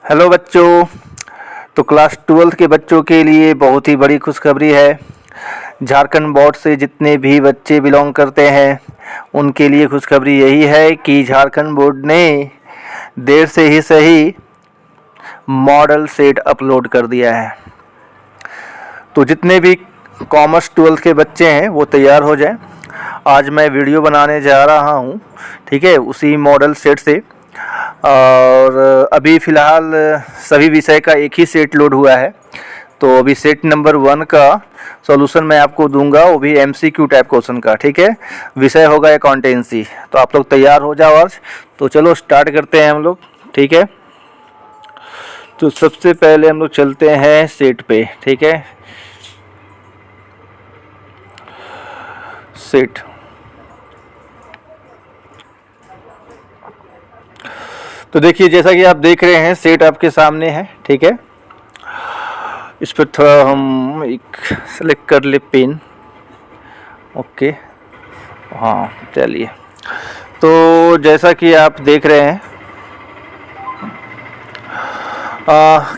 Hello बच्चों। तो class 12 के बच्चों के लिए बहुत ही बड़ी खुशखबरी है। झारखंड बोर्ड से जितने भी बच्चे बिलोंग करते हैं उनके लिए खुशखबरी यही है कि झारखंड बोर्ड ने देर से ही सही मॉडल सेट अपलोड कर दिया है। तो जितने भी कॉमर्स 12 के बच्चे हैं वो तैयार हो जाएं। आज मैं वीडियो बनाने जा रहा हूँ, ठीक है, उसी मॉडल सेट से। और अभी फ़िलहाल सभी विषय का एक ही सेट लोड हुआ है। तो अभी सेट नंबर 1 का सॉल्यूशन मैं आपको दूंगा, वो भी एमसीक्यू टाइप क्वेश्चन का, ठीक है। विषय होगा अकाउंटेंसी। तो आप लोग तैयार हो जाओ आज। तो चलो स्टार्ट करते हैं हम लोग, ठीक है। तो सबसे पहले हम लोग चलते हैं सेट पे, ठीक है। सेट तो देखिए, जैसा कि आप देख रहे हैं सेट आपके सामने है, ठीक है। इस पर थोड़ा हम एक सेलेक्ट कर ले पेन, ओके। हाँ चलिए। तो जैसा कि आप देख रहे हैं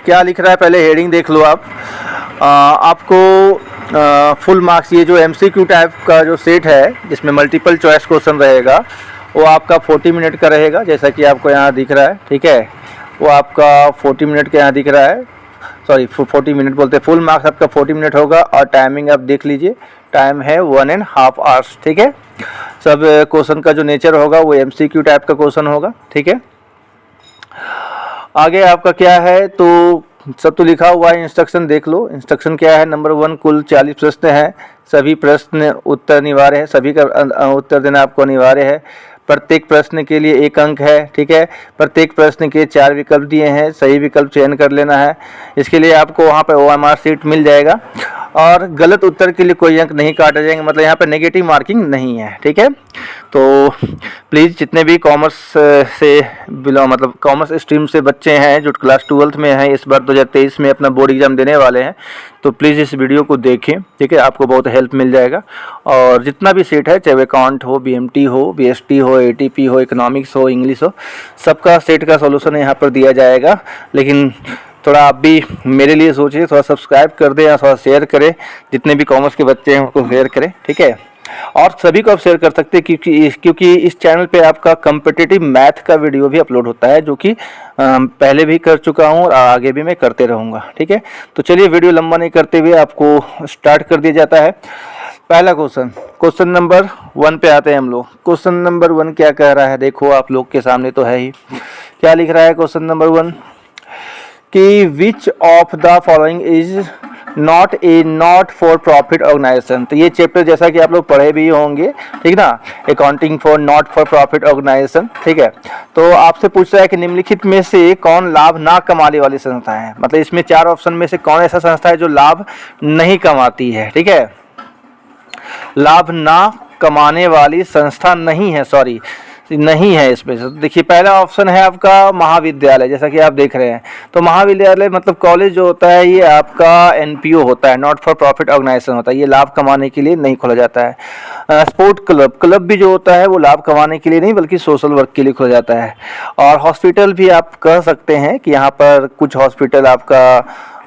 क्या लिख रहा है, पहले हेडिंग देख लो आप। आपको फुल मार्क्स, ये जो एमसीक्यू टाइप का जो सेट है जिसमें मल्टीपल चॉइस क्वेश्चन रहेगा वो आपका 40 मिनट का रहेगा, जैसा कि आपको यहाँ दिख रहा है, ठीक है। वो आपका 40 मिनट का यहाँ दिख रहा है, सॉरी 40 मिनट बोलते हैं। फुल मार्क्स आपका 40 मिनट होगा और टाइमिंग आप देख लीजिए, टाइम है 1.5 आवर्स, ठीक है। सब क्वेश्चन का जो नेचर होगा वो एमसीक्यू टाइप का क्वेश्चन होगा, ठीक है। आगे आपका क्या है, तो सब तो लिखा हुआ है, इंस्ट्रक्शन देख लो। इंस्ट्रक्शन क्या है, नंबर 1 कुल 40 प्रश्न हैं, सभी प्रश्न उत्तर अनिवार्य है, सभी का उत्तर देना आपको अनिवार्य है। प्रत्येक प्रश्न के लिए 1 अंक है, ठीक है। प्रत्येक प्रश्न के 4 विकल्प दिए हैं, सही विकल्प चयन कर लेना है। इसके लिए आपको वहाँ पर OMR सीट मिल जाएगा और गलत उत्तर के लिए कोई अंक नहीं काटे जाएंगे, मतलब यहाँ पर नेगेटिव मार्किंग नहीं है, ठीक है। तो प्लीज़ जितने भी कॉमर्स से बिलोंग, मतलब कॉमर्स स्ट्रीम से बच्चे हैं जो क्लास 12 में हैं, इस बार 2023 में अपना बोर्ड एग्ज़ाम देने वाले हैं, तो प्लीज़ इस वीडियो को देखें, ठीक है। आपको बहुत हेल्प मिल जाएगा। और जितना भी सेट है, चाहे अकाउंट हो, BMT हो, BST हो, ATP हो, इकोनॉमिक्स हो, इंग्लिश हो, सबका सेट का सॉल्यूशन यहाँ पर दिया जाएगा। लेकिन थोड़ा आप भी मेरे लिए सोचिए, थोड़ा सब्सक्राइब कर दें या थोड़ा शेयर करें, जितने भी कॉमर्स के बच्चे हैं उनको शेयर करें, ठीक है। और सभी को आप शेयर कर सकते हैं क्योंकि इस चैनल पे आपका कम्पिटिटिव मैथ का वीडियो भी अपलोड होता है, जो कि पहले भी कर चुका हूँ और आगे भी मैं करते रहूँगा, ठीक है। तो चलिए वीडियो लंबा नहीं करते हुए आपको स्टार्ट कर दिया जाता है। पहला क्वेश्चन नंबर 1 पे आते हैं हम लोग। क्वेश्चन नंबर 1 क्या कह रहा है, देखो आप लोग के सामने तो है ही। क्या लिख रहा है क्वेश्चन नंबर 1 कि which of the following is not for profit organisation. तो ये चैप्टर जैसा कि आप लोग पढ़े भी होंगे, ठीक ना, accounting for not for profit organisation, ठीक है। तो आपसे पूछ रहा है कि निम्नलिखित में से कौन लाभ ना कमाने वाली संस्था है। मतलब इसमें 4 ऑप्शन में से कौन ऐसा संस्था है जो लाभ नहीं कमाती है, ठीक है। लाभ ना कमाने वाली संस्था नहीं है, सॉरी नहीं है इसमें। देखिए पहला ऑप्शन है आपका महाविद्यालय, जैसा कि आप देख रहे हैं। तो महाविद्यालय मतलब कॉलेज जो होता है ये आपका NPO होता है, नॉट फॉर प्रॉफिट ऑर्गेनाइजेशन होता है, ये लाभ कमाने के लिए नहीं खोला जाता है। स्पोर्ट क्लब भी जो होता है वो लाभ कमाने के लिए नहीं बल्कि सोशल वर्क के लिए खोला जाता है। और हॉस्पिटल भी आप कह सकते हैं कि यहाँ पर कुछ हॉस्पिटल आपका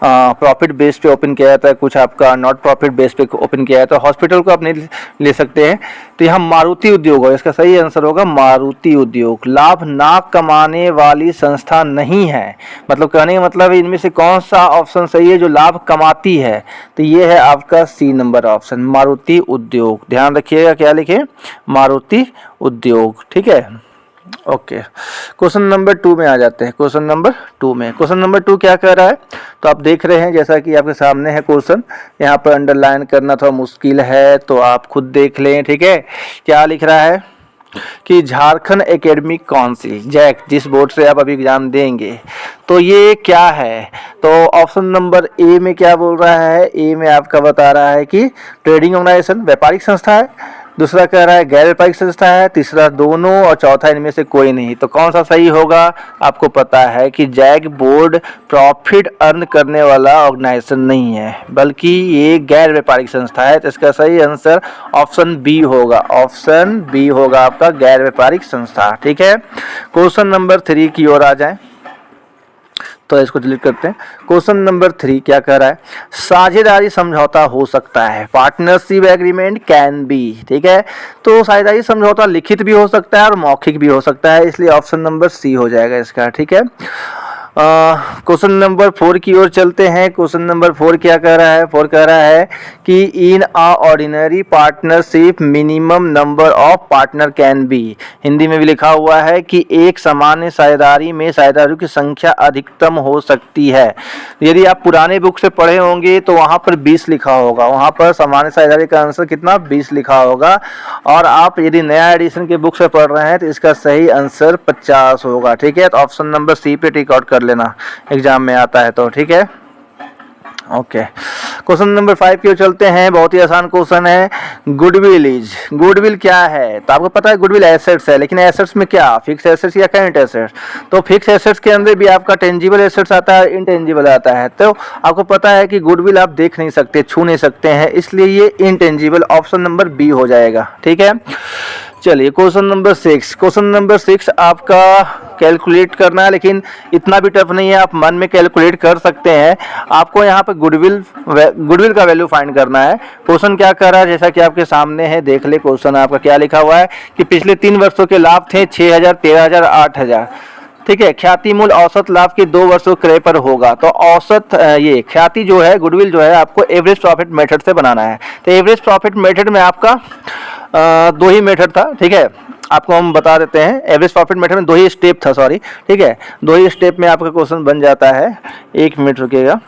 प्रॉफिट बेस पे ओपन किया जाता है, कुछ आपका नॉट प्रॉफिट बेस पे ओपन किया जाता है। हॉस्पिटल को आप नहीं ले सकते हैं। तो यहाँ मारुति उद्योग होगा, इसका सही आंसर होगा मारुति उद्योग। लाभ ना कमाने वाली संस्था नहीं है, मतलब कहने का मतलब इनमें से कौन सा ऑप्शन सही है जो लाभ कमाती है। तो ये है आपका C नंबर ऑप्शन, मारुति उद्योग। ध्यान रखिएगा क्या लिखे, मारुति उद्योग, ठीक है, ओके। क्वेश्चन नंबर 2 में आ जाते हैं। क्वेश्चन नंबर 2 क्या कह रहा है, तो आप देख रहे हैं जैसा कि आपके सामने है क्वेश्चन। यहाँ पर अंडरलाइन करना थोड़ा मुश्किल है तो आप खुद देख लें, ठीक है। क्या लिख रहा है कि झारखंड एकेडमिक काउंसिल जैक, जिस बोर्ड से आप अभी एग्जाम देंगे, तो ये क्या है। तो ऑप्शन नंबर A में क्या बोल रहा है, A में आपका बता रहा है कि ट्रेडिंग ऑर्गेनाइजेशन, व्यापारिक संस्था है। दूसरा कह रहा है गैर व्यापारिक संस्था है, तीसरा दोनों, और चौथा इनमें से कोई नहीं। तो कौन सा सही होगा, आपको पता है कि जैक बोर्ड प्रॉफिट अर्न करने वाला ऑर्गेनाइजेशन नहीं है बल्कि ये गैर व्यापारिक संस्था है। तो इसका सही आंसर ऑप्शन B होगा, ऑप्शन B होगा आपका गैर व्यापारिक संस्था, ठीक है। क्वेश्चन नंबर 3 की ओर आ जाए। तो इसको डिलीट करते हैं। क्वेश्चन नंबर 3 क्या कह रहा है, साझेदारी समझौता हो सकता है, पार्टनरशिप एग्रीमेंट कैन बी। ठीक है, तो साझेदारी समझौता लिखित भी हो सकता है और मौखिक भी हो सकता है, इसलिए ऑप्शन नंबर सी हो जाएगा इसका। ठीक है, क्वेश्चन नंबर 4 की ओर चलते हैं। क्वेश्चन नंबर 4 क्या कह रहा है, 4 कह रहा है कि in a ordinary partnership minimum number of partner can be. Hindi में भी लिखा हुआ है कि एक सामान्य साझेदारी में साझेदारों की संख्या अधिकतम हो सकती है। यदि आप पुराने बुक से पढ़े होंगे तो वहाँ पर 20 लिखा होगा, वहाँ पर सामान्य साझेदारी का आंसर कितना 20 लिखा होगा, और आप यदि नया एडिशन के बुक से पढ़ रहे हैं तो इसका सही आंसर 50 होगा। ठीक है, तो ऑप्शन नंबर सी पे टिक आउट कर लेना, एग्जाम में आता है तो। ठीक है, ओके। क्वेश्चन नंबर 5 की ओर चलते हैं, बहुत ही आसान क्वेश्चन है। गुडविल क्या है, तो आपको पता है गुडविल एसेट्स है, लेकिन एसेट्स में क्या, फिक्स एसेट्स या करंट एसेट्स। तो फिक्स एसेट्स के अंदर भी आपका टेंजिबल एसेट्स आता है, इनटेंजिबल आता है। तो आपको पता है कि गुडविल आप देख नहीं सकते, छू नहीं सकते हैं, इसलिए ये इनटेंजिबल, ऑप्शन नंबर बी हो जाएगा। ठीक है, चलिए क्वेश्चन नंबर 6। क्वेश्चन नंबर 6 आपका कैलकुलेट करना है, लेकिन इतना भी टफ नहीं है, आप मन में कैलकुलेट कर सकते हैं। आपको यहाँ पर गुडविल का वैल्यू फाइंड करना है। क्वेश्चन क्या कर रहा है, जैसा कि आपके सामने है, देख ले क्वेश्चन आपका क्या लिखा हुआ है कि पिछले 3 वर्षों के लाभ थे 6000, 13000, 8000। ठीक है, ख्याति मूल औसत लाभ के 2 वर्षों क्रय पर होगा। तो औसत ये ख्याति जो है, गुडविल जो है, आपको एवरेज प्रॉफिट मेथड से बनाना है। तो एवरेज प्रॉफिट मेथड में आपका 2 ही मेथड था। ठीक है, आपको हम बता देते हैं, एवरेज प्रॉफिट मेथड में 2 ही स्टेप था, सॉरी। ठीक है, 2 ही स्टेप में आपका क्वेश्चन बन जाता है। 1 मिनट रुकिएगा,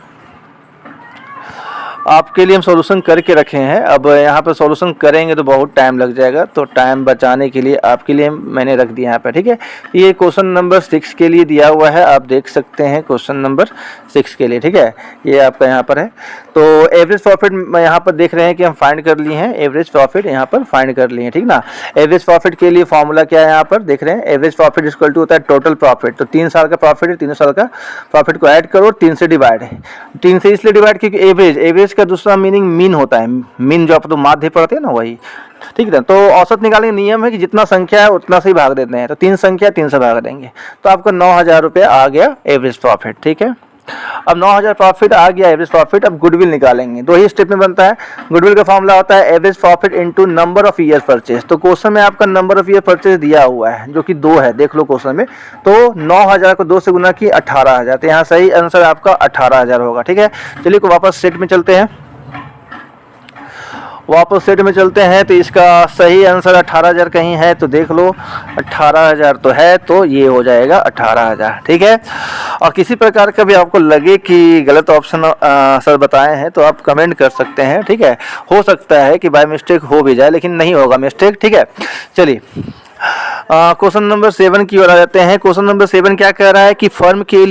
आपके लिए हम सॉल्यूशन करके रखे हैं। अब यहाँ पर सॉल्यूशन करेंगे तो बहुत टाइम लग जाएगा, तो टाइम बचाने के लिए आपके लिए मैंने रख दिया यहाँ पे। ठीक है, ये क्वेश्चन नंबर 6 के लिए दिया हुआ है, आप देख सकते हैं क्वेश्चन नंबर 6 के लिए। ठीक है, ये आपका यहाँ पर है। तो एवरेज प्रॉफिट यहाँ पर देख रहे हैं कि हम फाइंड कर लिए हैं, एवरेज प्रॉफिट यहाँ पर फाइंड कर लिए हैं। ठीक ना, एवरेज प्रॉफिट के लिए फॉर्मूला क्या है, यहाँ पर देख रहे हैं, एवरेज प्रॉफिट इक्वल टू होता है टोटल प्रॉफिट। तो 3 साल का प्रॉफिट है, 3 साल का प्रॉफिट को ऐड करो, 3 से डिवाइड है। 3 से इसलिए डिवाइड क्योंकि एवरेज का दूसरा मीनिंग मीन होता है, मीन जो आप तो माध्य पढ़ते हैं ना, वही। ठीक है, तो औसत निकालने का नियम है कि जितना संख्या है उतना से ही भाग देते हैं। तो 3 संख्या 3 से भाग देंगे, तो आपका 9000 रुपया आ गया एवरेज प्रॉफिट। ठीक है, अब 9000 प्रॉफिट आ गया एवरेज प्रॉफिट। अब गुडविल निकालेंगे, 2 ही स्टेप में बनता है। गुडविल का फॉर्मूला होता है average profit into number of year purchase. तो क्वेश्चन में आपका नंबर ऑफ ईयर परचेज दिया हुआ है जो कि 2 है, देख लो क्वेश्चन में। तो 9000 को 2 से गुना की 18000, तो यहाँ सही आंसर आपका 18000 होगा। ठीक है, चलिए को वापस सेट में चलते हैं, वापस सेट में चलते हैं। तो इसका सही आंसर 18000 कहीं है तो देख लो, 18000 तो है, तो ये हो जाएगा 18000। ठीक है, और किसी प्रकार का भी आपको लगे कि गलत ऑप्शन सर बताए हैं तो आप कमेंट कर सकते हैं। ठीक है, हो सकता है कि बाय मिस्टेक हो भी जाए, लेकिन नहीं होगा मिस्टेक। ठीक है, चलिए क्वेश्चन नंबर 7 की ओर आ जाते हैं। क्वेश्चन नंबर 7 क्या कह रहा है कि फर्म के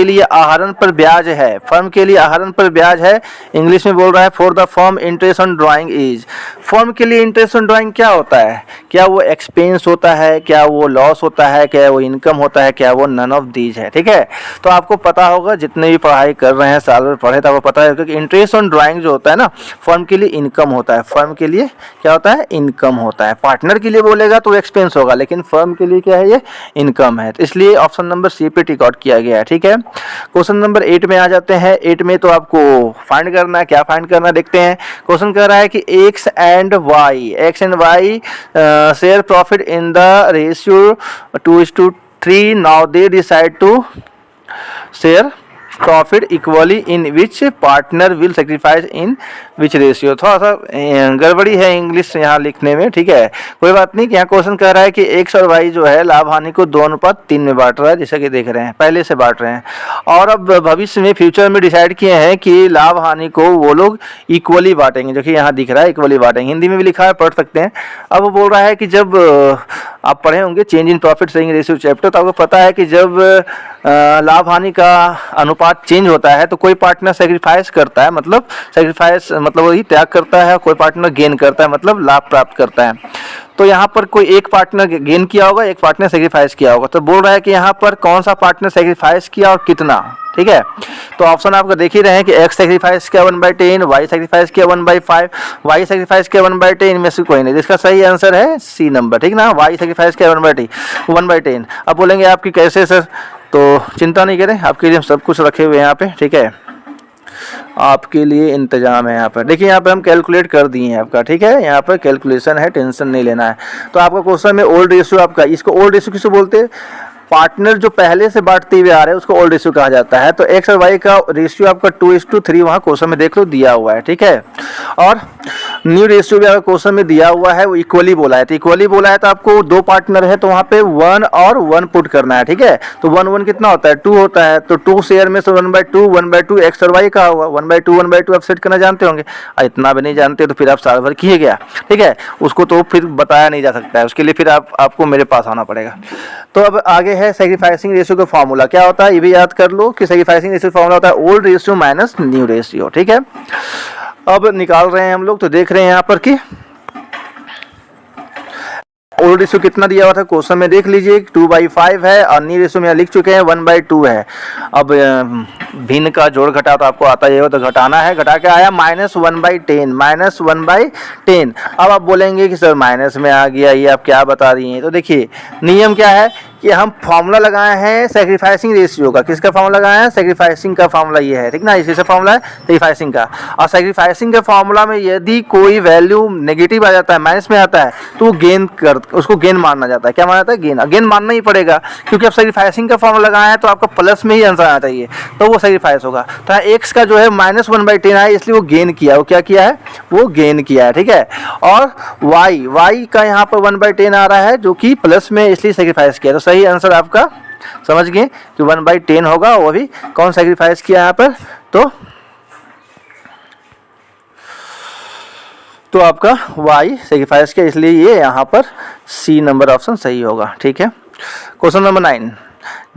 लिए आहरण पर ब्याज है, फर्म के लिए आहरण पर ब्याज है। इंग्लिश में बोल रहा है for the firm interest on drawing is. Firm के लिए इंटरेस्ट ऑन ड्राइंग क्या होता है, क्या वो एक्सपेंस होता है, क्या वो लॉस होता है, क्या वो इनकम होता है, क्या वो नन ऑफ दीज है। ठीक है, तो आपको पता होगा, जितने भी पढ़ाई कर रहे हैं, साल भर पढ़े तो आपको पता है कि इंटरेस्ट ऑन ड्राइंग जो होता है ना, फर्म के लिए इनकम होता है। फर्म के लिए क्या होता है, इनकम होता है। पार्टनर के लिए बोलेगा तो एक्सपेंस होगा, लेकिन फर्म के लिए क्या है, ये इनकम है। तो इसलिए ऑप्शन नंबर सी पे टिक आउट किया गया है। ठीक है, क्वेश्चन नंबर 8 में आ जाते हैं। 8 में तो आपको फाइंड करना है, क्या फाइंड करना है देखते हैं। क्वेश्चन कह रहा है कि X and Y share profit in the ratio 2:3। Now they decide to share profit equally in which partner will sacrifice in which ratio. थोड़ा सा गड़बड़ी है इंग्लिश यहाँ लिखने में। ठीक है, कोई बात नहीं। यहाँ क्वेश्चन कह रहा है कि एक्स और वाई जो है लाभ हानि को 2:3 में बांट रहा है, जैसा कि देख रहे हैं, पहले से बांट रहे हैं। और अब भविष्य में फ्यूचर में डिसाइड किए हैं कि लाभ हानि को वो लोग इक्वली बांटेंगे, जो कि यहाँ दिख रहा है इक्वली बांटेंगे। हिंदी में भी लिखा है, पढ़ सकते हैं। अब वो बोल रहा है कि जब आप पढ़े होंगे change in profit sharing ratio chapter, तो आपको पता है कि जब लाभ हानि का अनुपात चेंज होता है तो कोई पार्टनर सेक्रीफाइस करता है, मतलब सेक्रीफाइस मतलब वही त्याग करता है, कोई पार्टनर गेन करता है, मतलब लाभ प्राप्त करता है। तो यहाँ पर कोई एक पार्टनर गेन किया होगा, एक पार्टनर सेक्रीफाइस किया होगा। तो बोल रहा है कि यहाँ पर कौन सा पार्टनर सेक्रीफाइस किया और कितना। ठीक है, तो ऑप्शन आपको देख ही रहे हैं कि एक्स सेक्रीफाइस किया 1/10, वाई सेक्रीफाइस किया 1/5, वाई सेक्रीफाइस किया 1/10, इनमें से कोई नहीं। जिसका सही आंसर है सी नंबर। ठीक ना, वाई सेक्रीफाइस किया 1/10। अब बोलेंगे आपकी कैसे सर, तो चिंता नहीं करें, आपके लिए हम सब कुछ रखे हुए हैं यहाँ पे, ठीक है, आपके लिए इंतजाम है यहाँ पर। देखिए यहाँ पर हम कैलकुलेट कर दिए हैं आपका, ठीक है, यहाँ पर कैलकुलेशन है, टेंशन नहीं लेना है। तो आपका क्वेश्चन में ओल्ड रेशियो आपका, इसको ओल्ड रेशियो किसको बोलते हैं, पार्टनर जो पहले से बांटते हुए आ रहे हैं उसको ओल्ड रेशियो कहा जाता है। तो एक्स और वाई का रेशियो आपका 2:3 वहाँ क्वेश्चन में देख लो दिया हुआ है, ठीक है। और न्यू रेशियो भी अगर क्वेश्चन में दिया हुआ है वो इक्वली बोला है, तो इक्वली बोला है तो आपको दो पार्टनर है तो वहाँ पे 1 और 1 पुट करना है, ठीक है। तो 1 कितना होता है, 2 होता है, तो 2 शेयर में से 1/2 एक्स और वाई का हुआ, 1/2 आप सेट करना जानते होंगे। इतना भी नहीं जानते तो फिर आप साल भर किए गया, ठीक है, उसको तो फिर बताया नहीं जा सकता है, उसके लिए फिर आपको मेरे पास आना पड़ेगा। तो अब आगे है सैक्रिफाइसिंग रेशियो का फॉर्मूला क्या होता है, ये भी याद कर लो कि सैक्रिफाइसिंग रेशियो फॉर्मूला होता है old ratio minus new ratio, ठीक है। अब निकाल रहे हैं हम लोग, तो देख रहे हैं यहाँ पर कि ओल्ड रेशियो कितना दिया हुआ था क्वेश्चन में, देख लीजिए 2/5 है और न्यू रेशियो में लिख चुके हैं 1/2 है। अब भिन्न का जोड़ घटा तो आपको आता ही हो, तो घटाना है, घटा के आया -1/10। अब आप बोलेंगे कि सर माइनस में आ गया, ये आप क्या बता रही हैं। तो देखिए नियम क्या है कि हम फॉर्मूला लगाए हैं सैक्रिफाइसिंग रेशियो का, किसका फॉर्मूला लगाया है, सैक्रिफाइसिंग का फॉर्मूला ये है, ठीक ना, इसी से फॉर्मूला है सैक्रिफाइसिंग का। और सैक्रिफाइसिंग के फॉर्मूला में यदि कोई वैल्यू नेगेटिव आ जाता है, माइनस में आता है, तो उसको गेन मानना जाता है। क्या माना जाता है, गेन मानना ही पड़ेगा, क्योंकि आप सैक्रिफाइसिंग का फॉर्मूला लगाए हैं तो आपका प्लस में ही आंसर आना चाहिए, तो वो सैक्रिफाइस होगा। तो एक्स का जो है -1/10 है, इसलिए वो गेन किया, वो क्या किया है, वो गेन किया है, ठीक है। और वाई का यहाँ पर 1/10 आ रहा है जो कि प्लस में, इसलिए सैक्रिफाइस किया। तो सही आंसर आपका समझ गए कि 1/10 होगा, वो भी कौन सैक्रिफाइस किया यहाँ पर, तो आपका y सैक्रिफाइस किया, इसलिए ये यहाँ पर सी नंबर ऑप्शन सही होगा, ठीक है। Question number 9,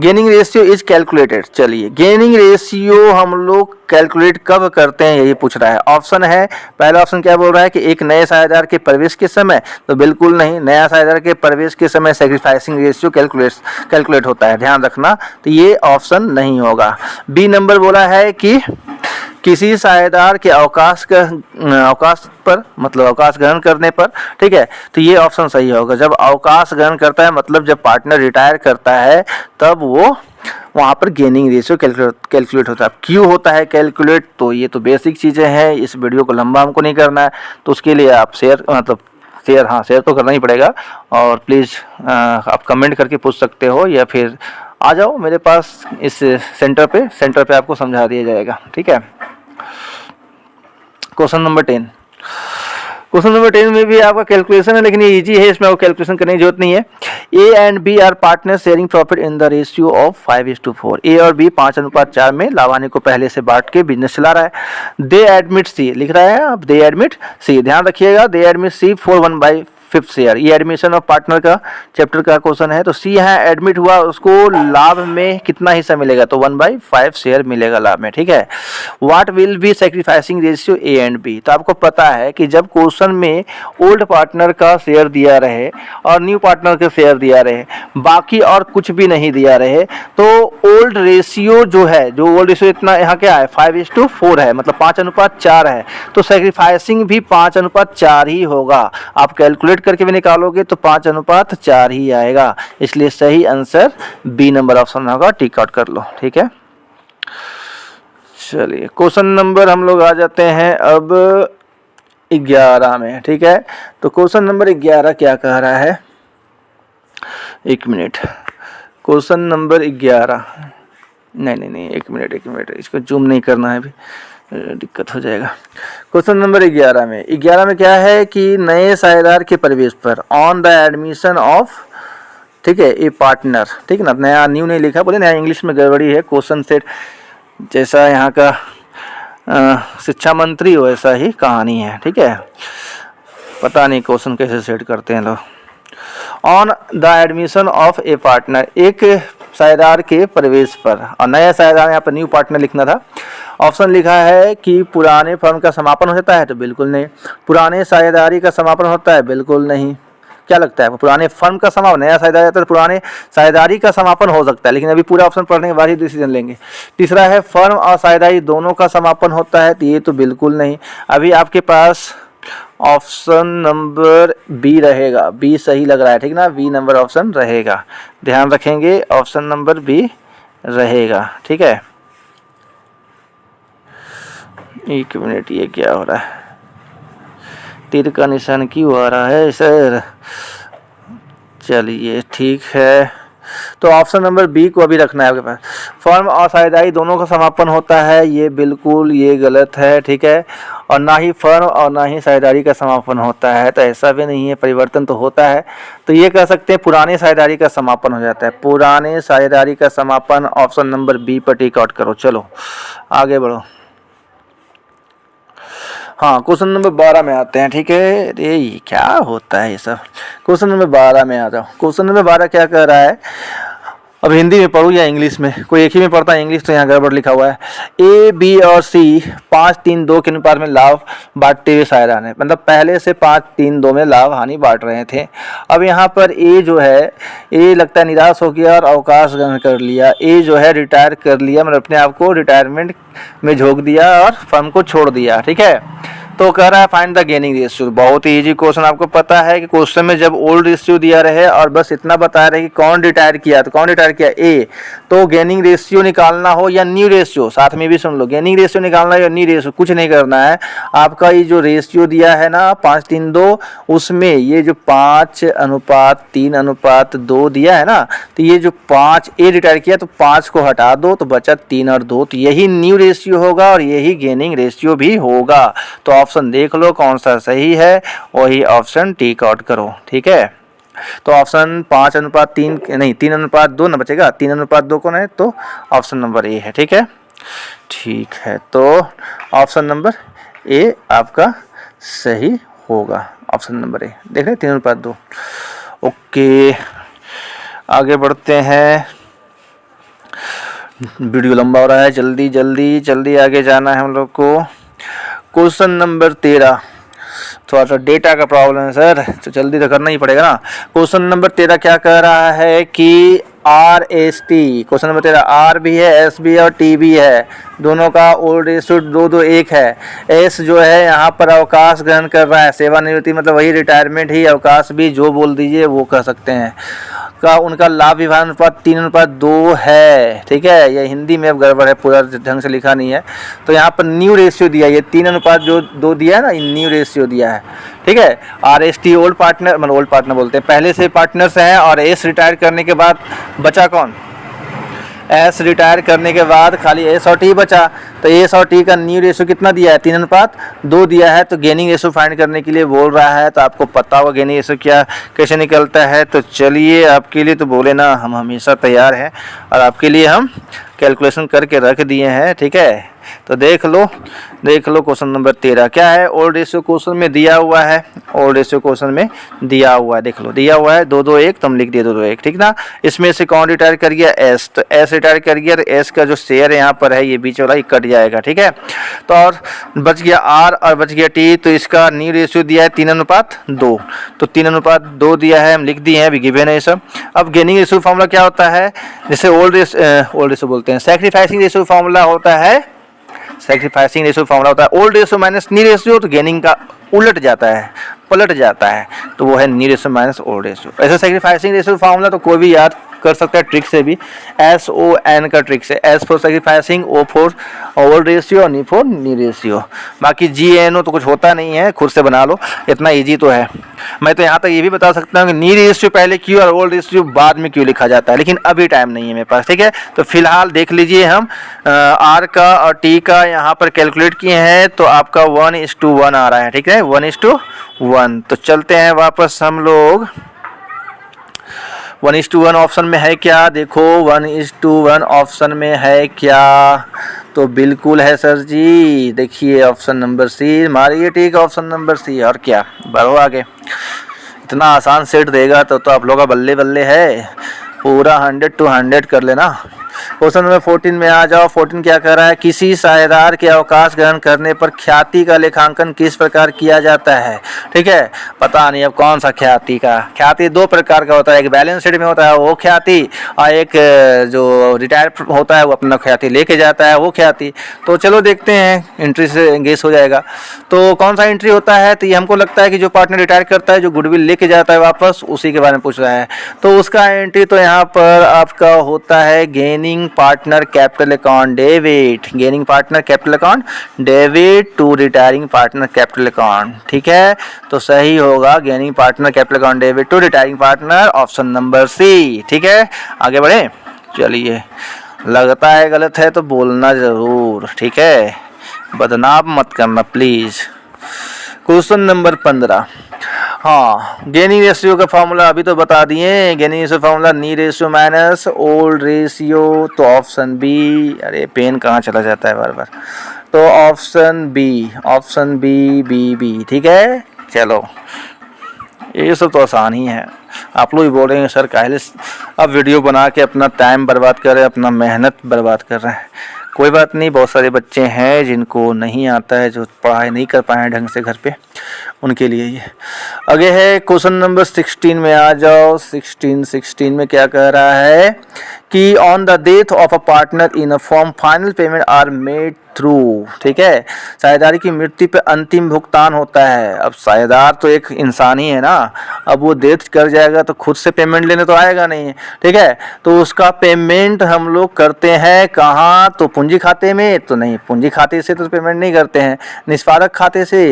gaining ratio is calculated. चलिए गेनिंग रेशियो हम लोग कैलकुलेट कब करते हैं यही पूछ रहा है। ऑप्शन है, पहला ऑप्शन क्या बोल रहा है कि एक नए साझेदार के प्रवेश के समय, तो बिल्कुल नहीं, नया साझेदार के प्रवेश के समय सैक्रिफाइसिंग रेशियो कैलकुलेट होता है, ध्यान रखना, तो ये ऑप्शन नहीं होगा। बी नंबर बोला है कि किसी साझेदार के अवकाश पर, मतलब अवकाश ग्रहण करने पर, ठीक है, तो ये ऑप्शन सही होगा। जब अवकाश ग्रहण करता है मतलब जब पार्टनर रिटायर करता है तब वो वहाँ पर गेनिंग रेशियो कैलकुलेट होता है। क्यों होता है कैलकुलेट, तो ये तो बेसिक चीज़ें हैं, इस वीडियो को लंबा हमको नहीं करना है, तो उसके लिए आप शेयर तो करना ही पड़ेगा। और प्लीज़ आप कमेंट करके पूछ सकते हो या फिर आ जाओ मेरे पास इस सेंटर पे आपको समझा दिया जाएगा, ठीक है। क्वेश्चन नंबर 10 में भी आपका कैलकुलेशन है, लेकिन ये इजी है, इसमें आपको कैलकुलेशन करने की जरूरत नहीं है। A and B are partner sharing profit in the ratio of 5:4। A और बी 5:4 में लाभानी को पहले से बांट के बिजनेस चला रहा है। दे एडमिट सी, लिख रहा है आप, दे एडमिट सी, ध्यान रखिएगा, they admit C for 1/5 share. ये एडमिशन ऑफ पार्टनर का चैप्टर का क्वेश्चन है। तो सी यहाँ एडमिट हुआ, उसको लाभ में कितना हिस्सा मिलेगा, तो 1/5 शेयर मिलेगा लाभ में, ठीक है। What will be sacrificing ratio A and B, तो आपको पता है कि जब क्वेश्चन में ओल्ड पार्टनर का शेयर दिया रहे और न्यू पार्टनर का शेयर दिया रहे, बाकी और कुछ भी नहीं दिया रहे, तो ओल्ड रेशियो जो है, जो ओल्ड रेशियो इतना यहाँ क्या है 5:4 है, मतलब 5:4 है, तो सैक्रिफाइसिंग भी 5:4 ही होगा। आप कैलकुलेट करके भी निकालोगे तो 5:4 ही आएगा, इसलिए सही आंसर बी नंबर ऑप्शन होगा, टिक आउट कर लो, ठीक है। चलिए क्वेश्चन नंबर हम लोग आ जाते हैं अब 11 में, ठीक है। तो क्वेश्चन नंबर 11 क्या कह रहा है, एक मिनट, क्वेश्चन नंबर 11, नहीं एक मिनट, इसको जूम नहीं करना है अभी, दिक्कत हो जाएगा। क्वेश्चन नंबर 11 में क्या है कि नए साझेदार के प्रवेश पर ऑन द एडमिशन ऑफ, ठीक है, ए पार्टनर, ठीक है ना, नया न्यू नहीं लिखा, बोले नया, इंग्लिश में गड़बड़ी है, क्वेश्चन सेट जैसा यहाँ का शिक्षा मंत्री हो ऐसा ही कहानी है, ठीक है, पता नहीं क्वेश्चन कैसे सेट करते हैं लोग। On the admission of A partner, एक साझेदार के प्रवेश पर, और नया साझेदार यहाँ पर न्यू पार्टनर लिखना था। ऑप्शन लिखा है कि पुराने फर्म का समापन होता है, तो बिल्कुल नहीं। पुराने साझेदारी का समापन होता है, बिल्कुल नहीं। क्या लगता है, पुराने फर्म का समापन, नया साझेदार आता है तो पुराने साझेदारी का समापन हो सकता है, लेकिन अभी पूरा ऑप्शन पढ़ने के बाद ही डिसीजन लेंगे। तीसरा है फर्म और साझेदारी दोनों का समापन होता है, तो ये तो बिल्कुल नहीं। अभी आपके पास ऑप्शन नंबर बी रहेगा, बी सही लग रहा है, ठीक ना, बी नंबर ऑप्शन रहेगा, ध्यान रखेंगे, ऑप्शन नंबर बी रहेगा। ठीक है, एक मिनट, ये क्या हो रहा है, तीर का निशान क्यों आ रहा है सर? चलिए ठीक है, तो ऑप्शन नंबर बी को अभी रखना है आपके पास। फर्म और साझेदारी दोनों का समापन होता है, ये बिल्कुल ये गलत है। ठीक है, और ना ही फर्म और ना ही साझेदारी का समापन होता है, तो ऐसा भी नहीं है, परिवर्तन तो होता है। तो ये कह सकते हैं पुराने साझेदारी का समापन हो जाता है, पुराने साझेदारी का समापन। ऑप्शन नंबर बी पर टिक आउट करो। चलो आगे बढ़ो। हाँ, क्वेश्चन नंबर 12 में आते हैं। ठीक है, अरे ये क्या होता है ये सब। क्वेश्चन नंबर 12 में आ जाओ। क्वेश्चन नंबर 12 क्या कह रहा है, अब हिंदी में पढ़ूँ या इंग्लिश में? कोई एक ही में पढ़ता है, इंग्लिश तो यहाँ गड़बड़ लिखा हुआ है। ए, बी और सी 5-3-2 के अनुपात में लाभ बांटते हुए साझेदार हैं, मतलब पहले से 5-3-2 में लाभ हानि बांट रहे थे। अब यहाँ पर ए जो है, ए लगता है निराश हो गया और अवकाश ग्रहण कर लिया। ए जो है रिटायर कर लिया, मतलब अपने आप को रिटायरमेंट में झोंक दिया और फर्म को छोड़ दिया। ठीक है, तो कह रहा है फाइंड द गेनिंग रेशियो। बहुत ही इजी क्वेश्चन, आपको पता है कि क्वेश्चन में जब ओल्ड रेशियो दिया रहे और बस इतना बता रहे कि कौन रिटायर किया, तो कौन रिटायर किया, ए, तो गेनिंग रेशियो निकालना हो या न्यू रेशियो, साथ में भी सुन लो, गेनिंग रेशियो निकालना है या न्यू रेशियो, कुछ नहीं करना है। आपका ये जो रेशियो दिया है ना 5-3-2, उसमें ये जो 5:3:2 दिया है ना, तो ये जो 5 ए रिटायर किया तो 5 को हटा दो तो बचा 3 और 2, तो यही न्यू रेशियो होगा और यही गेनिंग रेशियो भी होगा। तो ऑप्शन देख लो कौन सा सही है, वही ऑप्शन टिक आउट करो। ठीक है, तो ऑप्शन 5:3 नहीं 3:2 ना बचेगा, 3:2 कौन है, तो ऑप्शन नंबर ए है। ठीक है, ठीक है, तो ऑप्शन नंबर ए आपका सही होगा। ऑप्शन नंबर ए देख रहे 3:2। ओके, आगे बढ़ते हैं, वीडियो लंबा हो रहा है, जल्दी जल्दी जल्दी आगे जाना है हम लोग को। क्वेश्चन नंबर 13, थोड़ा सा डेटा का प्रॉब्लम है सर, तो जल्दी तो करना ही पड़ेगा ना। क्वेश्चन नंबर 13 क्या कह रहा है कि RST, क्वेश्चन नंबर 13, R भी है, S भी है और T भी है, दोनों का ओल्ड रेशियो 2:1 है। S जो है यहाँ पर अवकाश ग्रहण कर रहा है, सेवानिवृत्ति मतलब वही रिटायरमेंट ही, अवकाश भी जो बोल दीजिए वो कह सकते हैं, का उनका लाभ विभाजन अनुपात 3:2 है। ठीक है, ये हिंदी में अब गड़बड़ है, पूरा ढंग से लिखा नहीं है। तो यहाँ पर न्यू रेशियो दिया, ये 3:2 दिया है ना, ये न्यू रेशियो दिया है। ठीक है, RST ओल्ड पार्टनर, मतलब ओल्ड पार्टनर बोलते हैं, पहले से पार्टनर्स हैं, और S रिटायर करने के बाद बचा कौन, S रिटायर करने के बाद खाली S और T बचा। तो S और T का न्यू रेशियो कितना दिया है, 3:2 दिया है। तो गेनिंग रेशियो फाइंड करने के लिए बोल रहा है, तो आपको पता होगा गेनिंग रेशियो क्या कैसे निकलता है। तो चलिए, आपके लिए तो बोले ना, हम हमेशा तैयार हैं और आपके लिए हम कैलकुलेशन करके रख दिए हैं। ठीक है, तो देख लो क्वेश्चन नंबर 13 क्या है। ओल्ड रेशियो क्वेश्चन में दिया हुआ है, ओल्ड रेशियो क्वेश्चन में दिया हुआ है, देख लो दिया हुआ है 2:1, तो हम लिख दिए 2:1। ठीक ना, इसमें से कौन रिटायर कर गया, S, तो S रिटायर कर गया, तो S का जो शेयर यहाँ पर है ये बीच वाला ही कट जाएगा। ठीक है, तो और बच गया R और बच गया T, तो इसका न्यू रेशियो दिया है 3:2, तो 3:2 दिया है, हम लिख दिए हैं, अभी गिवन है ये सब। अब गेनिंग रेशियो फॉर्मूला क्या होता है, जैसे ओल्ड रेशियो बोलते हैं, सैक्रिफाइसिंग रेशियो फॉर्मूला होता है, सैक्रिफाइसिंग रेशियो फॉर्मूला होता है old ratio minus new ratio, तो गेनिंग का उलट जाता है, पलट जाता है, तो वो है new ratio minus old ratio. ऐसे सैक्रिफाइसिंग रेशियो फॉर्मूला तो कोई भी याद कर सकता है ट्रिक से भी, SON का ट्रिक से, S for sacrificing, O for old ratio और N फॉर न्यू रेशियो। बाकी GNO तो कुछ होता नहीं है, खुद से बना लो, इतना इजी तो है। मैं तो यहाँ तक ये भी बता सकता हूँ कि न्यू रेशियो पहले क्यों और ओल्ड रेशियो बाद में क्यों लिखा जाता है, लेकिन अभी टाइम नहीं है मेरे पास। ठीक है, तो फिलहाल देख लीजिए, हम R का और T का यहाँ पर कैलकुलेट किए हैं, तो आपका 1:1 आ रहा है। ठीक है, 1:1। तो चलते हैं वापस हम लोग, 1:1 ऑप्शन में है क्या, देखो 1:1 ऑप्शन में है क्या, तो बिल्कुल है सर जी, देखिए ऑप्शन नंबर सी मारिए, ठीक है, ऑप्शन नंबर सी। और क्या, बढ़ो आगे, इतना आसान सेट देगा तो आप लोग का बल्ले बल्ले है, पूरा 100 कर लेना। क्वेश्चन नंबर 14 में आ जाओ। 14 क्या कह रहा है, किसी साझेदार के अवकाश ग्रहण करने पर ख्याति का लेखांकन किस प्रकार किया जाता है। ठीक है, पता नहीं अब कौन सा ख्याति का, ख्याति 2 प्रकार का होता है, एक बैलेंस शीट में होता है वो ख्याति, और एक जो रिटायर होता है वो अपना ख्याति लेके जाता है वो ख्याति। तो चलो देखते हैं, एंट्री से गेस हो जाएगा। तो कौन सा एंट्री होता है, तो ये हमको लगता है कि जो पार्टनर रिटायर करता है, जो गुडविल लेके जाता है वापस, उसी के बारे में पूछ रहा है। तो उसका एंट्री तो यहाँ पर आपका होता है gaining gaining partner capital account debit, gaining partner capital account debit to retiring partner capital account, ठीक है। तो सही होगा gaining partner capital account debit to retiring partner, option number C, ठीक है। आगे बढ़े, चलिए, लगता है गलत है तो बोलना ज़रूर, ठीक है, बदनाम मत करना प्लीज़। क्वेश्चन नंबर 15, हाँ, गेनिंग रेशियो का फॉर्मूला अभी तो बता दिए, गेनिंग रेशियो फॉर्मूला नी रेशियो माइनस ओल्ड रेशियो, तो ऑप्शन बी, अरे पेन कहाँ चला जाता है बार बार, तो ऑप्शन बी बी बी, ठीक है। चलो, ये सब तो आसान ही है, आप लोग भी बोल रहे हैं सर काहे अब वीडियो बना के अपना टाइम बर्बाद कर रहे हैं, अपना मेहनत बर्बाद कर रहे हैं। कोई बात नहीं, बहुत सारे बच्चे हैं जिनको नहीं आता है, जो पढ़ाई नहीं कर पाए हैं ढंग से घर पे, उनके लिए ये आगे है। क्वेश्चन नंबर 16 में आ जाओ। 16 में क्या कह रहा है कि on the death of a partner in a form final payment are made through, ठीक है, साझेदारी की मृत्यु पे अंतिम भुगतान होता है। अब साझेदार तो एक इंसान ही है ना, अब वो डेथ कर जाएगा तो खुद से पेमेंट लेने तो आएगा नहीं, ठीक है, तो उसका पेमेंट हम लोग करते हैं कहाँ, तो पूंजी खाते में, तो नहीं, पूंजी खाते से तो पेमेंट नहीं करते हैं, निष्पादक खाते से।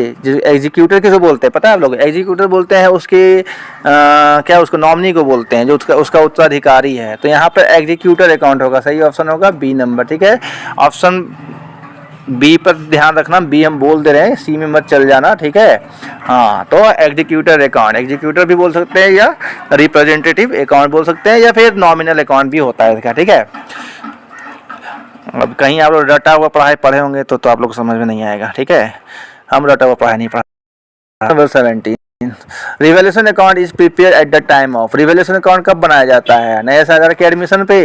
एग्जीक्यूटर किसे बोलते हैं पता है आप लोग, एग्जीक्यूटर बोलते हैं उसके क्या, उसको नॉमिनी को बोलते हैं, जो उसका उत्तराधिकारी है, तो यहाँ पर एग्जीक्यूटर अकाउंट होगा, सही ऑप्शन होगा बी नंबर, ठीक है। ऑप्शन बी पर ध्यान रखना, बी हम बोल दे रहे हैं, सी में मत चल जाना, ठीक है। हाँ, तो एग्जीक्यूटर अकाउंट, एग्जीक्यूटर भी बोल सकते हैं या रिप्रेजेंटेटिव अकाउंट बोल सकते हैं या फिर नॉमिनल अकाउंट भी होता है इसका, ठीक है। अब कहीं आप लोग रटा हुआ पढ़ाई पढ़े होंगे तो आप लोग को समझ में नहीं आएगा, ठीक है, हम रटा हुआ पढ़ाई नहीं पढ़ा। Number 17, revaluation account is prepare at the time of, revaluation account कब बनाया जाता है, नए साझेदार के एडमिशन पे,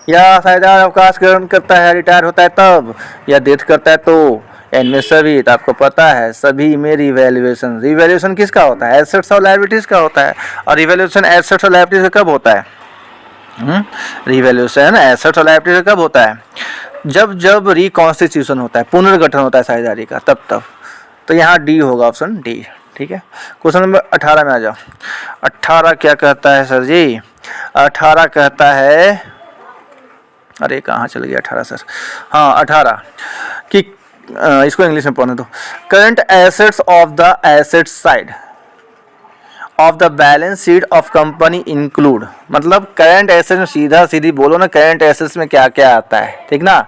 या साझेदार अवकाश ग्रहण करता है, रिटायर होता है तब, या डेथ करता है तो, इनमें सभी, तो आपको पता है सभी में रिवैल्यूएशन, रिवैल्यूएशन किसका होता है, एसेट्स और लायबिलिटीज का होता है, और रिवैल्यूएशन एसेट्स और लायबिलिटीज का कब होता है, रिवैल्यूएशन एसेट्स और लायबिलिटीज का कब होता है, जब रिकॉन्स्टिट्यूशन होता है, पुनर्गठन होता है साझेदारी का, तब। तो यहाँ डी होगा, ऑप्शन डी, ठीक है। क्वेश्चन नंबर 18 में आ जाओ। 18 क्या कहता है सर जी, 18 कहता है, अरे कहाँ चल गया 18 सर, हाँ 18 कि इसको इंग्लिश में पढ़ने दो, current assets of the asset side of the balance sheet of company include, मतलब करंट एसेट्स में सीधा सीधी बोलो ना, करंट एसेट्स में क्या क्या आता है, ठीक ना,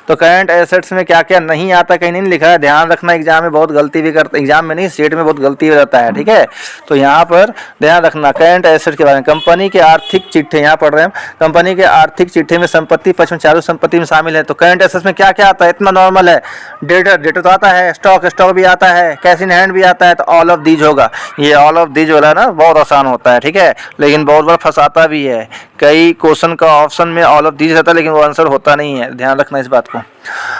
तो करंट एसेट्स में क्या क्या नहीं आता कहीं नहीं लिखा है, ध्यान रखना, एग्जाम में बहुत गलती भी करते, एग्जाम में नहीं स्टेट में बहुत गलती हो जाता है, ठीक है। तो यहाँ पर ध्यान रखना, करंट एसेट्स के बारे में, कंपनी के आर्थिक चिट्ठे, यहाँ पढ़ रहे हैं, कंपनी के आर्थिक चिट्ठे में संपत्ति पक्ष में चालू संपत्ति में शामिल है, तो करंट एसेट्स में क्या क्या आता है, इतना नॉर्मल है, डेटर तो आता है, स्टॉक भी आता है, कैश इन हैंड भी आता है, तो ऑल ऑफ दीज होगा, ये ऑल ऑफ दीज वाला ना बहुत आसान होता है, ठीक है, लेकिन बहुत बार फंसाता भी है, कई क्वेश्चन का ऑप्शन में ऑल ऑफ दीज रहता है लेकिन वो आंसर होता नहीं है, ध्यान रखना इस बात को।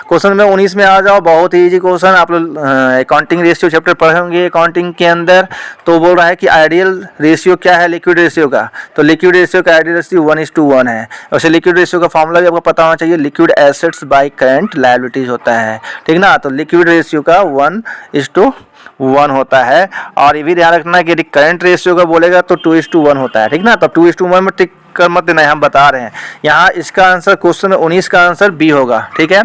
क्वेश्चन में 19 में आ जाओ, बहुत ही इजी क्वेश्चन, आप लोग अकाउंटिंग रेशियो चैप्टर पढ़े होंगे अकाउंटिंग के अंदर, तो बोल रहा है कि आइडियल रेशियो क्या है लिक्विड रेशियो का, तो लिक्विड रेशियो का आइडियल रेशियो 1:1 है, वैसे लिक्विड रेशियो का फॉर्मूला भी आपको पता होना चाहिए, liquid assets by current liabilities होता है, ठीक ना, तो लिक्विड रेशियो का 1:1 होता है, और ये भी ध्यान रखना कि करंट रेशियो का बोलेगा तो 2:1 होता है, ठीक ना, तो 2:1 में टिक कर मत देना, हम बता रहे हैं, यहाँ इसका आंसर क्वेश्चन में 19 का आंसर बी होगा, ठीक है।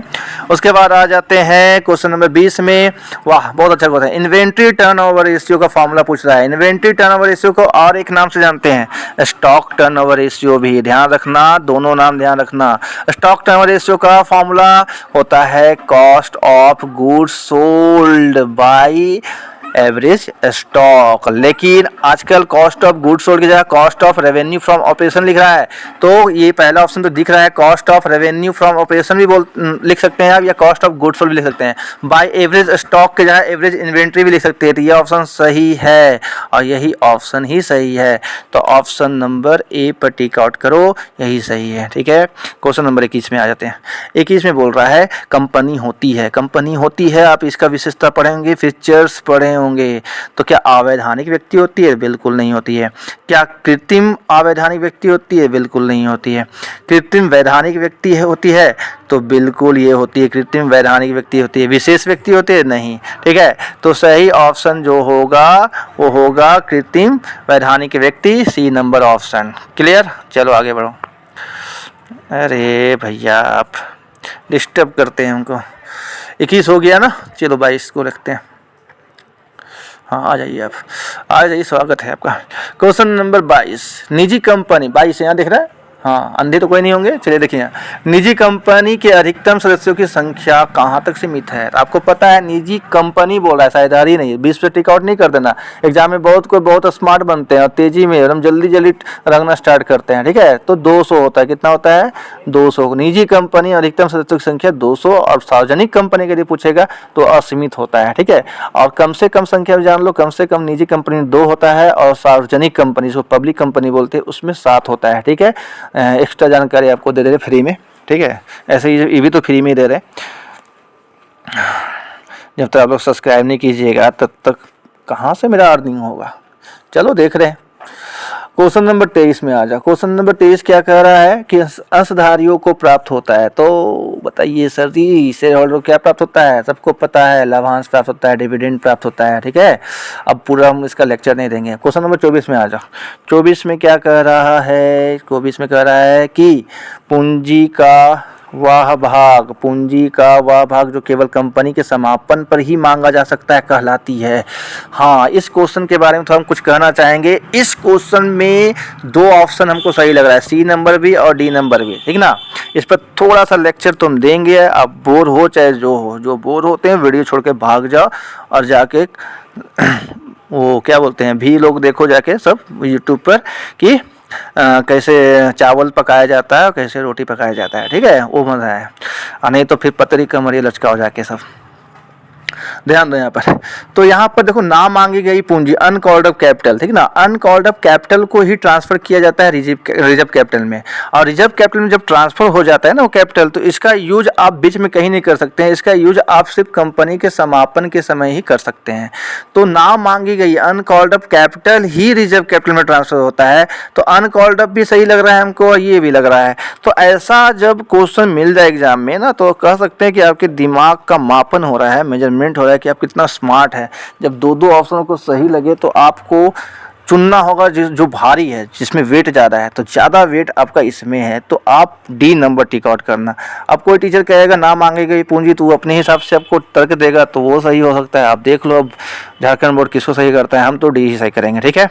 उसके बाद आ जाते हैं क्वेश्चन नंबर 20 में, वाह बहुत अच्छा क्वेश्चन है, इन्वेंट्री टर्नओवर रेशियो का फॉर्मूला पूछ रहा है, इन्वेंट्री टर्नओवर रेशियो को और एक नाम से जानते हैं, स्टॉक टर्नओवर रेशियो भी, ध्यान रखना, दोनों नाम ध्यान रखना। स्टॉक टर्नओवर रेशियो का फॉर्मूला होता है cost of goods sold by average stock, लेकिन आजकल कॉस्ट ऑफ गुड्स सोल्ड की जगह cost of revenue from operation लिख रहा है, तो ये पहला ऑप्शन तो दिख रहा है, cost of revenue from operation भी लिख सकते हैं आप, या कॉस्ट ऑफ गुड्स सोल्ड भी लिख सकते हैं, बाय एवरेज स्टॉक की जगह एवरेज इन्वेंट्री भी लिख सकते हैं, तो ये ऑप्शन सही है और यही ऑप्शन ही सही है, तो ऑप्शन नंबर ए पर टिक आउट करो, यही सही है, ठीक है। क्वेश्चन नंबर 21 में आ जाते हैं। 21 में बोल रहा है कंपनी होती है, कंपनी होती है, आप इसका विशेषता पढ़ेंगे, फीचर्स पढ़े होंगे, तो क्या अवैधानिक व्यक्ति होती है, बिल्कुल नहीं होती है, क्या कृत्रिम अवैधानिक व्यक्ति होती है, बिल्कुल नहीं होती है, कृत्रिम वैधानिक व्यक्ति होती है, तो बिल्कुल ये होती है, कृत्रिम वैधानिक व्यक्ति होती है, विशेष व्यक्ति होते हैं नहीं, ठीक है, तो सही ऑप्शन जो होगा वो होगा कृत्रिम वैधानिक व्यक्ति, सी नंबर ऑप्शन, क्लियर। चलो आगे बढ़ो। अरे भैया आप डिस्टर्ब करते हैं हमको। 21 हो गया ना, चलो 22 को रखते हैं। हाँ आ जाइए आप, आ जाइए, स्वागत है आपका। क्वेश्चन नंबर 22, निजी कंपनी 22 यहाँ दिख रहा है, हाँ अंधे तो कोई नहीं होंगे। चलिए देखिए यहाँ, निजी कंपनी के अधिकतम सदस्यों की संख्या कहाँ तक सीमित है। आपको पता है निजी कंपनी बोल रहा है, साझेदारी नहीं है। 20 पे टिक आउट नहीं कर देना। एग्जाम में बहुत स्मार्ट बनते हैं और तेजी में एकदम जल्दी जल्दी रंगना स्टार्ट करते हैं, ठीक है। तो 200 होता है, कितना होता है 200। निजी कंपनी अधिकतम सदस्यों की संख्या 200, और सार्वजनिक कंपनी के यदि पूछेगा तो असीमित होता है, ठीक है। और कम से कम संख्या जान लो, कम से कम निजी कंपनी 2 होता है और सार्वजनिक कंपनी जो पब्लिक कंपनी बोलते हैं उसमें 7 होता है, ठीक है। एक्स्ट्रा जानकारी आपको दे रहे फ्री में, ठीक है। ऐसे ही ये भी तो फ्री में दे रहे। जब तक आप लोग सब्सक्राइब नहीं कीजिएगा तब तक कहाँ से मेरा अर्निंग होगा। चलो देख रहे हैं। क्वेश्चन नंबर 23 में आ जाओ। क्वेश्चन नंबर 23 क्या कह रहा है कि अंशधारियों को प्राप्त होता है। तो बताइए सर जी, शेयर होल्डर को क्या प्राप्त होता है, सबको पता है, लाभांश प्राप्त होता है, डिविडेंड प्राप्त होता है, ठीक है। अब पूरा हम इसका लेक्चर नहीं देंगे। क्वेश्चन नंबर 24 में आ जाओ। 24 में क्या कह रहा है, 24 में कह रहा है कि पूंजी का वह भाग जो केवल कंपनी के समापन पर ही मांगा जा सकता है कहलाती है। हाँ, इस क्वेश्चन के बारे में तो हम कुछ कहना चाहेंगे। इस क्वेश्चन में 2 ऑप्शन हमको सही लग रहा है, सी नंबर भी और डी नंबर भी, ठीक ना। इस पर थोड़ा सा लेक्चर तुम देंगे, आप बोर हो चाहे जो हो। जो बोर होते हैं वीडियो छोड़ के भाग जाओ और जाके वो क्या बोलते हैं भी लोग देखो जाके सब यूट्यूब पर कि कैसे चावल पकाया जाता है और कैसे रोटी पकाया जाता है, ठीक है। वो मज़ा है, और नहीं तो फिर पतरी कमरिया लचकाओ जाके सब। ध्यान दो यहाँ पर। तो यहाँ पर देखो, ना मांगी गई पूंजी अनकॉल्ड अप कैपिटल, ठीक ना। अनकॉल्ड अप कैपिटल को ही ट्रांसफर किया जाता है रिजर्व कैपिटल में। और रिजर्व कैपिटल में जब ट्रांसफर हो जाता है ना वो कैपिटल, तो इसका यूज आप बीच में कहीं नहीं कर सकते हैं। इसका यूज आप सिर्फ कंपनी के समापन के समय ही कर सकते हैं। तो ना मांगी गई अनकॉल्ड अप कैपिटल ही रिजर्व कैपिटल में ट्रांसफर होता है। तो अनकॉल्ड अप भी सही लग रहा है हमको और ये भी लग रहा है। तो ऐसा जब क्वेश्चन मिल जाए एग्जाम में ना, तो कह सकते हैं कि आपके दिमाग का मापन हो रहा है, मेजरमेंट हो रहा है कि आप कितना स्मार्ट है। जब 2 ऑप्शनों को सही लगे तो आपको चुनना होगा जो भारी है, जिसमें वेट ज़्यादा है। तो ज़्यादा वेट आपका इसमें है, तो आप डी नंबर टिक आउट करना। अब कोई टीचर कहेगा ना मांगी गई पूंजी, तो अपने हिसाब से आपको तर्क देगा, तो वो सही हो सकता है। आप देख लो अब झारखंड बोर्ड किसको सही करता है, हम तो डी ही सही करेंगे, ठीक है।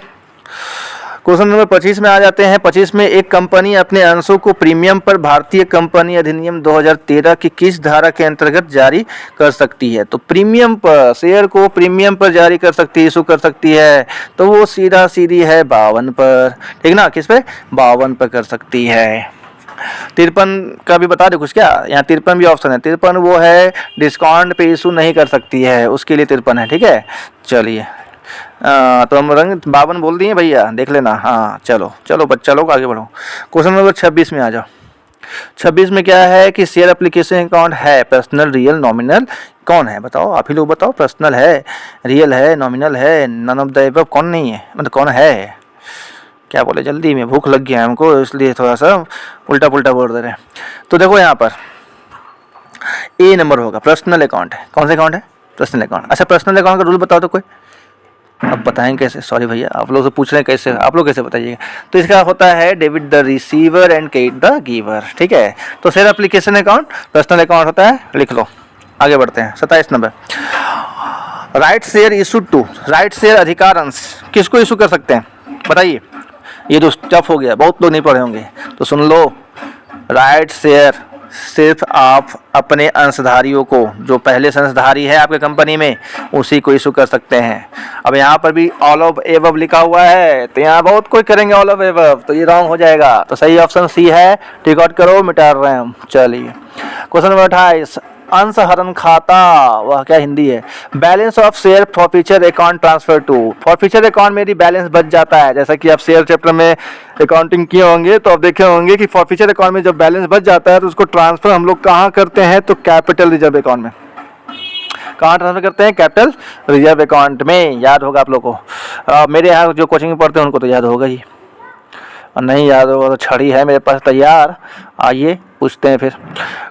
क्वेश्चन नंबर 25 में आ जाते हैं। 25 में एक कंपनी अपने अंशों को प्रीमियम पर भारतीय कंपनी अधिनियम 2013 की किस धारा के अंतर्गत जारी कर सकती है। तो प्रीमियम पर, शेयर को प्रीमियम पर जारी कर सकती है, इशू कर सकती है, तो वो सीधा सीधी है 52 पर, ठीक ना। किस पे, 52 पर कर सकती है। 53 का भी बता दे कुछ क्या, यहाँ 53 भी ऑप्शन है। 53 वो है डिस्काउंट पे इशू नहीं कर सकती है, उसके लिए 53 है, ठीक है। चलिए तो हम रंग 52 बोल दिए भैया, देख लेना। हाँ चलो चलो बच्चा लोग आगे बढ़ो। क्वेश्चन नंबर 26 में आ जाओ। 26 में क्या है कि शेयर एप्लीकेशन अकाउंट है पर्सनल, रियल, नॉमिनल, कौन है बताओ, आप ही लोग बताओ। पर्सनल है, रियल है, नॉमिनल है, नन ऑफ द अबव कौन नहीं है, मतलब कौन है। क्या बोले, जल्दी में भूख लग गया हमको, इसलिए थोड़ा सा उल्टा पुल्टा बोल दे रहे हैं। तो देखो यहाँ पर ए नंबर होगा, पर्सनल अकाउंट है। कौन सा अकाउंट है, पर्सनल अकाउंट। अच्छा पर्सनल अकाउंट का रूल बताओ तो कोई, अब बताएं कैसे, सॉरी भैया आप लोग से पूछ रहे हैं कैसे, आप लोग कैसे बताइएगा। तो इसका होता है debit the receiver and credit the giver, ठीक है। तो share application account personal account होता है, लिख लो। आगे बढ़ते हैं। 27 number, right share issue to, right share अधिकार अंश किसको इशू कर सकते हैं बताइए। ये तो टफ हो गया, बहुत लोग नहीं पढ़े होंगे, तो सुन लो। राइट शेयर सिर्फ आप अपने अंशधारियों को, जो पहले से अंशधारी है आपके कंपनी में, उसी को इशू कर सकते हैं। अब यहाँ पर भी ऑल ऑफ एबव लिखा हुआ है, तो यहाँ बहुत कोई करेंगे ऑल ऑफ एबव, तो ये रॉन्ग हो जाएगा। तो सही ऑप्शन सी है, टिक आउट करो, मिटा रहे हैं हम। चलिए क्वेश्चन नंबर 28, अंशहरण खाता, वह क्या हिंदी है। Balance of share forfeiture account transfer to, forfeiture account में यदि बैलेंस बच जाता है, जैसा कि आप शेयर चैप्टर में अकाउंटिंग किए होंगे तो आप देखे होंगे कि फॉर फ्यूचर अकाउंट में जब बैलेंस बच जाता है तो उसको ट्रांसफर हम लोग कहाँ करते हैं, तो कैपिटल रिजर्व अकाउंट में। कहाँ ट्रांसफर करते हैं, कैपिटल रिजर्व अकाउंट में। याद होगा आप लोग को, मेरे यहाँ जो कोचिंग में पढ़ते हैं उनको तो याद होगा ही, और नहीं याद होगा तो छड़ी है मेरे पास तैयार, आइए पूछते हैं फिर।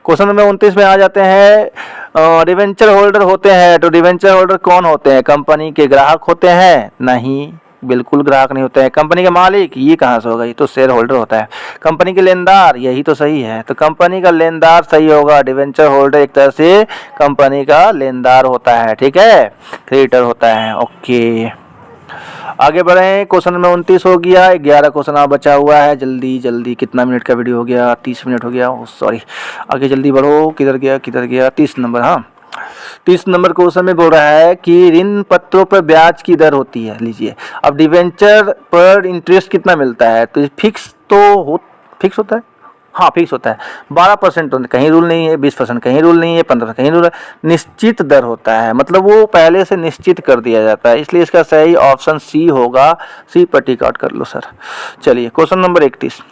क्वेश्चन नंबर 29 में आ जाते हैं। डिवेंचर होल्डर होते हैं, तो डिवेंचर होल्डर कौन होते हैं, कंपनी के ग्राहक होते हैं, नहीं बिल्कुल ग्राहक नहीं होते हैं। कंपनी के मालिक, ये कहाँ से होगा, ये तो शेयर होल्डर होता है। कंपनी के लेनदार, यही तो सही है, तो कंपनी का लेनदार सही होगा। डिवेंचर होल्डर एक तरह से कंपनी का लेनदार होता है, ठीक है, क्रेडिटर होता है। ओके, आगे बढ़े। क्वेश्चन नंबर 29 हो गया। 11 क्वेश्चन आप बचा हुआ है। जल्दी जल्दी, कितना मिनट का वीडियो हो गया, 30 मिनट हो गया, सॉरी, आगे जल्दी बढ़ो। किधर गया 30 नंबर। हाँ, 30 नंबर क्वेश्चन में बोल रहा है कि ऋण पत्रों पर ब्याज की दर होती है। लीजिए, अब डिवेंचर पर इंटरेस्ट कितना मिलता है, तो फिक्स फिक्स होता है। हाँ, फिक्स होता है। 12% तो कहीं रूल नहीं है, 20% कहीं रूल नहीं है, 15% कहीं रूल है, निश्चित दर होता है, मतलब वो पहले से निश्चित कर दिया जाता है, इसलिए इसका सही ऑप्शन सी होगा। सी पर टिक आउट कर लो सर। चलिए, क्वेश्चन नंबर 31।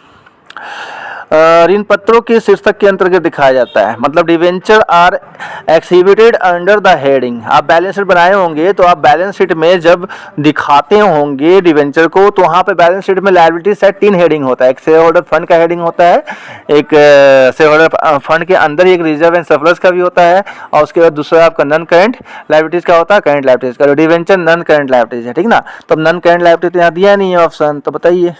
ऋण पत्रों के शीर्षक के अंतर्गत दिखाया जाता है, मतलब debenture are exhibited under the heading. आप बैलेंस शीट बनाए होंगे, तो आप बैलेंस शीट में जब दिखाते होंगे डिवेंचर को, तो वहाँ पे बैलेंस शीट में लायबिलिटी साइड 3 हेडिंग होता है। एक शेयर होल्डर फंड का हेडिंग होता है, एक शेयर होल्डर फंड के अंदर एक रिजर्व एंड सरप्लस का भी होता है, और उसके बाद दूसरा आपका नॉन करंट लायबिलिटीज का होता है, करंट लायबिलिटीज का। डिवेंचर नॉन करंट लायबिलिटीज है, ठीक ना। तो नॉन करंट लायबिलिटी यहाँ दिया नहीं है ऑप्शन, तो बताइए।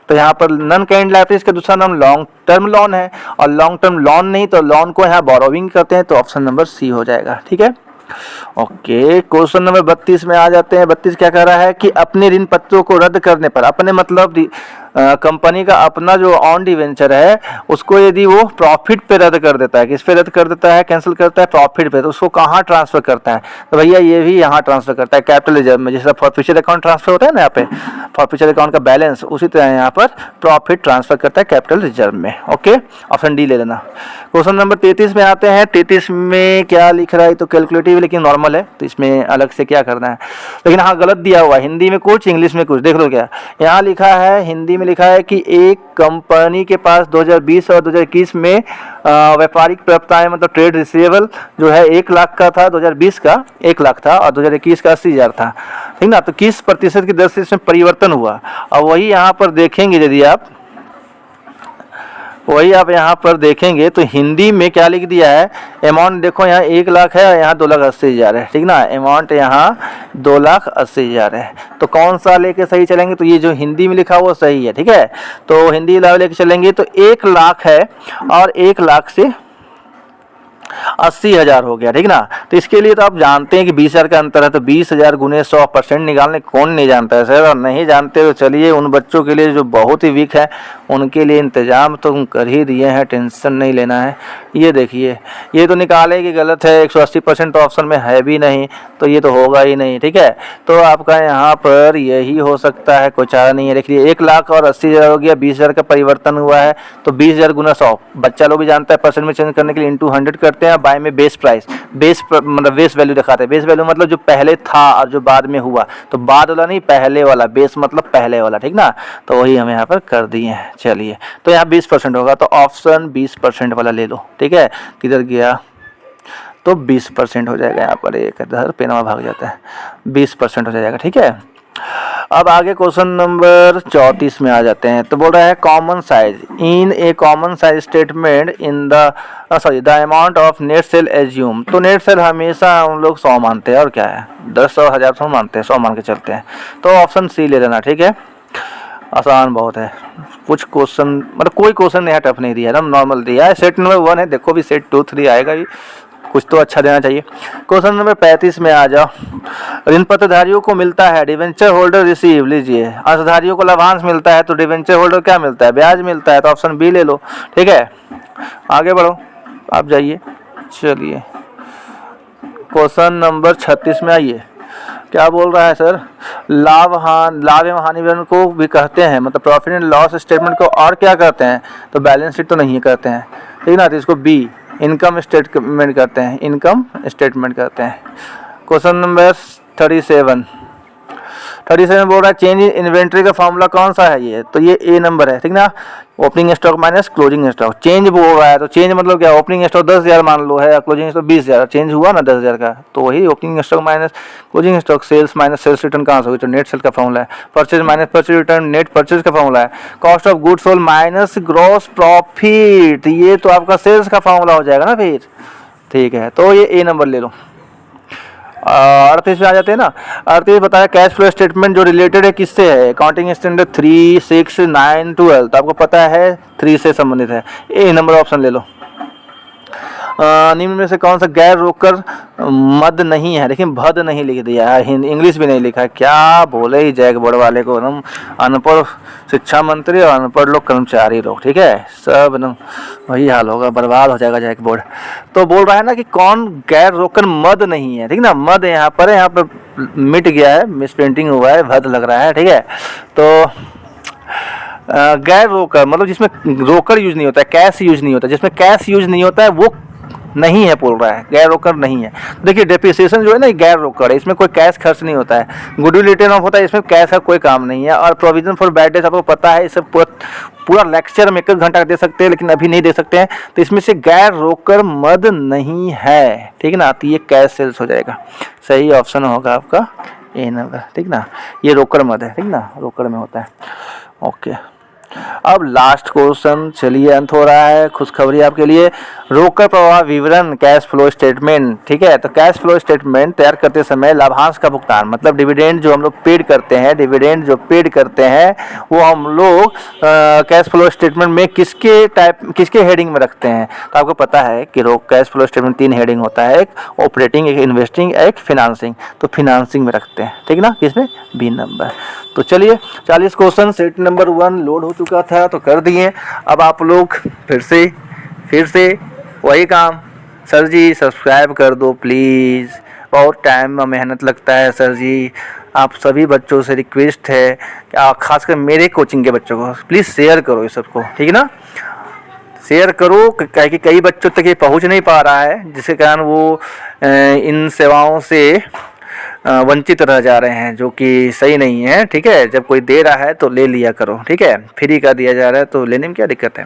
तो यहाँ पर नॉन करंट लायबिलिटीज का दूसरा नाम लॉन्ग टर्म लोन है, और लॉन्ग टर्म लोन नहीं तो लोन को यहाँ बोरोविंग करते हैं, तो ऑप्शन नंबर सी हो जाएगा, ठीक है। ओके, क्वेश्चन नंबर 32 में आ जाते हैं। 32 क्या कह रहा है कि अपने ऋण पत्रों को रद्द करने पर, अपने मतलब कंपनी का अपना जो ऑन डिवेंचर है उसको यदि वो प्रॉफिट पे रद्द कर देता है, किस पे रद्द कर देता है, कैंसिल करता है, प्रॉफिट पे, तो उसको कहाँ ट्रांसफर करता है, तो भैया ये भी यहाँ ट्रांसफर करता है, कैपिटल रिजर्व में। जैसे फॉर फ्यूचर अकाउंट ट्रांसफर होता है ना यहाँ पे, फॉर फ्यूचर अकाउंट का बैलेंस, उसी तरह यहाँ पर प्रॉफिट ट्रांसफर करता है कैपिटल रिजर्व में। ओके, ऑप्शन डी ले लेना। क्वेश्चन नंबर 33 में आते हैं। 33 में क्या लिख रहा है, तो कैलकुलेटिव लेकिन नॉर्मल है, तो इसमें अलग से क्या करना है, लेकिन हाँ गलत दिया हुआ है, हिंदी में कुछ इंग्लिश में कुछ। देख लो क्या यहाँ लिखा है, हिंदी में लिखा है कि एक कंपनी के पास 2020 और 2021 में व्यापारिक प्राप्ताएं, मतलब ट्रेड रिसीवेबल जो है 1 लाख का था, 2020 का 1 लाख था, और 2021 का 80,000 था, ठीक ना। तो किस प्रतिशत की दर से इसमें परिवर्तन हुआ, और वही यहाँ पर देखेंगे, यदि आप यहाँ पर देखेंगे तो हिंदी में क्या लिख दिया है, अमाउंट देखो यहाँ 1 लाख है, और यहाँ 2,80,000 है, ठीक ना। अमाउंट यहाँ 2,80,000 है, तो कौन सा लेके सही चलेंगे, तो ये जो हिंदी में लिखा हुआ सही है, ठीक है। तो हिंदी लेके चलेंगे तो 1 लाख है, और 1 लाख से 80,000 हो गया, ठीक ना। तो इसके लिए तो आप जानते हैं कि 20,000 का अंतर है, तो 20,000 गुने 100% निकालने कौन नहीं जानता है सर, और नहीं जानते तो चलिए उन बच्चों के लिए जो बहुत ही वीक है उनके लिए इंतजाम तो हम कर ही दिए हैं, टेंशन नहीं लेना है। ये देखिए, ये तो निकाले कि गलत है, 180% तो ऑप्शन में है भी नहीं, तो ये तो होगा ही नहीं, ठीक है। तो आपका यहाँ पर यही हो सकता है, कोई चारा नहीं है। देखिए 1 लाख और 80,000 हो गया, 20,000 का परिवर्तन हुआ है, तो 20,000 गुना 100, बच्चा लोग भी जानता है, परसेंट में चेंज करने के लिए इंटू 100 करते हैं, बाय में बेस प्राइस, मतलब बेस वैल्यू दिखाते हैं। बेस वैल्यू मतलब जो पहले था और जो बाद में हुआ, तो बाद वाला नहीं, पहले वाला, बेस मतलब पहले वाला, ठीक ना। तो वही हम यहाँ पर कर दिए हैं। चलिए, तो यहाँ 20% होगा, तो ऑप्शन 20% वाला ले लो, ठीक है। किधर गया, तो 20% हो जाएगा यहाँ पर, एक इधर पेनवा भाग जाता है, 20% हो जाएगा, ठीक है। अब आगे क्वेश्चन नंबर 34 में आ जाते हैं। तो बोल रहा है common size in A common size statement in the the amount of net cell assume. तो नेट सेल हमेशा हम लोग 100 मानते हैं, और क्या है 10 और 1000 100 मानते हैं, 100 मान के चलते हैं, तो ऑप्शन सी ले लेना, ठीक है। आसान बहुत है, कुछ क्वेश्चन मतलब कोई क्वेश्चन यहाँ टफ नहीं दिया है, नॉर्मल दिया है। सेट नंबर 1 है, देखो भी सेट 2 3 आएगा भी, कुछ तो अच्छा देना चाहिए। क्वेश्चन नंबर 35 में आ जाओ। ऋण पत्रधारियों को मिलता है, डिवेंचर होल्डर रिसीव, लीजिए अंशधारियों को लाभांश मिलता है, तो डिवेंचर होल्डर क्या मिलता है, ब्याज मिलता है, तो ऑप्शन बी ले लो, ठीक है। आगे बढ़ो, आप जाइए। चलिए क्वेश्चन नंबर 36 में आइए। क्या बोल रहा है सर, लाभ एवं हानि विवरण को भी कहते हैं, मतलब प्रॉफिट एंड लॉस स्टेटमेंट को और क्या कहते हैं, तो बैलेंस शीट तो नहीं कहते हैं, ठीक ना। तो इसको बी इनकम स्टेटमेंट करते हैं, इनकम स्टेटमेंट करते हैं। क्वेश्चन नंबर 37 बोल रहा है चेंज इन इन्वेंट्री का फॉर्मूला कौन सा है, ये तो ये ए नंबर है, ठीक ना। Opening stock minus closing stock, change बोल रहा है, तो चेंज मतलब क्या, ओपनिंग स्टॉक 10,000 मान लो है, क्लोजिंग स्टॉक 20,000, चेंज हुआ ना 10,000 का, तो वही opening stock minus closing stock, sales minus sales return कहाँ से होगी, तो नेट सेल का फॉर्मूला है। Purchase minus purchase return, net purchase का फॉर्मूला है। Cost of goods sold minus gross profit, ये तो आपका सेल्स का फॉर्मूला हो जाएगा ना फिर, ठीक है। तो ये ए नंबर ले लो। 38 में आ जाते हैं ना। 38 बताया कैश फ्लो स्टेटमेंट जो रिलेटेड है किससे है, अकाउंटिंग स्टैंडर्ड 3, 6, 9, 12, तो आपको पता है 3 से संबंधित है। ए नंबर ऑप्शन ले लो। निम्न में से कौन सा गैर रोककर मद नहीं है, लेकिन भद नहीं लिख दिया है, इंग्लिश भी नहीं लिखा है, क्या बोले ही जैक बोर्ड वाले को, एकदम अनपढ़ शिक्षा मंत्री और अनपढ़ लोग कर्मचारी लोग, ठीक है, सब एकदम वही हाल होगा, बर्बाद हो जाएगा जैक बोर्ड। तो बोल रहा है ना कि कौन गैर रोककर मद नहीं है, ठीक ना, मद यहाँ पर है, यहाँ पर मिट गया है, मिस प्रिंटिंग हुआ है, भद लग रहा है, ठीक है। तो गैर रोकर मतलब जिसमें रोकर यूज नहीं होता है, कैश यूज नहीं होता है, जिसमें कैश यूज नहीं होता है वो नहीं है, बोल रहा है गैर रोकर नहीं है। देखिए डेप्रिसिएशन जो है ना गैर रोकर है, इसमें कोई कैश खर्च नहीं होता है। गुडविल रिटर्न ऑफ होता है, इसमें कैश का कोई काम नहीं है। और प्रोविजन फॉर बैड डेट्स आपको पता है, इसे पूरा लेक्चर में 1 घंटा दे सकते हैं, लेकिन अभी नहीं दे सकते हैं। तो इसमें से गैर रोकर मद नहीं है, ठीक ना, तो ये कैश सेल्स हो जाएगा। सही ऑप्शन होगा आपका ए नंबर, ठीक ना, ये रोकर मद है, ठीक ना, रोकर में होता है। ओके, अब लास्ट क्वेश्चन, चलिए अंत हो रहा है, खुशखबरी आपके लिए। रोकड़ प्रवाह विवरण कैश फ्लो स्टेटमेंट, ठीक है। तो कैश फ्लो स्टेटमेंट तैयार करते समय लाभांश का भुगतान मतलब डिविडेंड जो हम लोग पेड करते हैं, डिविडेंड जो पेड करते हैं वो हम लोग कैश फ्लो स्टेटमेंट में किसके हेडिंग में रखते हैं। तो आपको पता है कि कैश फ्लो स्टेटमेंट 3 हेडिंग होता है, एक ऑपरेटिंग, एक इन्वेस्टिंग, एक फिनांसिंग। तो फिनांसिंग में रखते हैं, ठीक ना, किसमें, बी नंबर। तो चलिए 40 क्वेश्चन सेट नंबर 1 लोड हो चुका था तो कर दिए। अब आप लोग फिर से वही काम, सर जी सब्सक्राइब कर दो प्लीज़, बहुत टाइम और मेहनत लगता है सर जी। आप सभी बच्चों से रिक्वेस्ट है कि खासकर मेरे कोचिंग के बच्चों को प्लीज़ शेयर करो ये सबको, ठीक है ना, शेयर करो, क्योंकि कई बच्चों तक ये पहुंच नहीं पा रहा है, जिसके कारण वो इन सेवाओं से वंचित रह जा रहे हैं, जो कि सही नहीं है, ठीक है। जब कोई दे रहा है तो ले लिया करो, ठीक है, फ्री का दिया जा रहा है तो लेने में क्या दिक्कत है।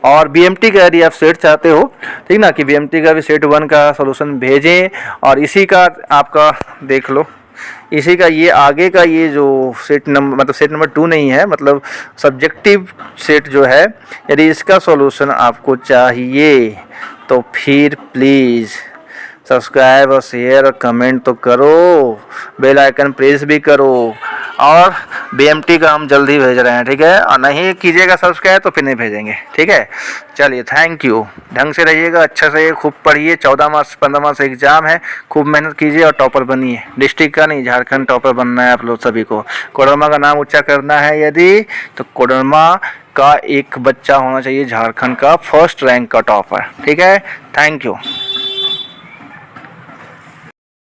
और बीएमटी का यदि आप सेट चाहते हो, ठीक ना, कि बीएमटी का भी सेट 1 का सॉल्यूशन भेजें, और इसी का आपका देख लो, इसी का ये आगे का ये जो सेट नंबर मतलब सेट नंबर 2 नहीं है, मतलब सब्जेक्टिव सेट जो है, यदि इसका सॉल्यूशन आपको चाहिए तो फिर प्लीज़ सब्सक्राइब और शेयर और कमेंट तो करो, बेल आइकन प्रेस भी करो, और बीएमटी का हम जल्दी भेज रहे हैं, ठीक है। और नहीं कीजिएगा सब्सक्राइब तो फिर नहीं भेजेंगे, ठीक है। चलिए थैंक यू, ढंग से रहिएगा, अच्छा से खूब पढ़िए, 14 मार्च 15 मार्च एग्जाम है, खूब मेहनत कीजिए और टॉपर बनिए। डिस्ट्रिक्ट का नहीं, झारखंड टॉपर बनना है आप लोग सभी को। कोडरमा का नाम ऊँचा करना है यदि, तो कोडरमा का एक बच्चा होना चाहिए झारखंड का फर्स्ट रैंक का टॉपर, ठीक है। Thank you.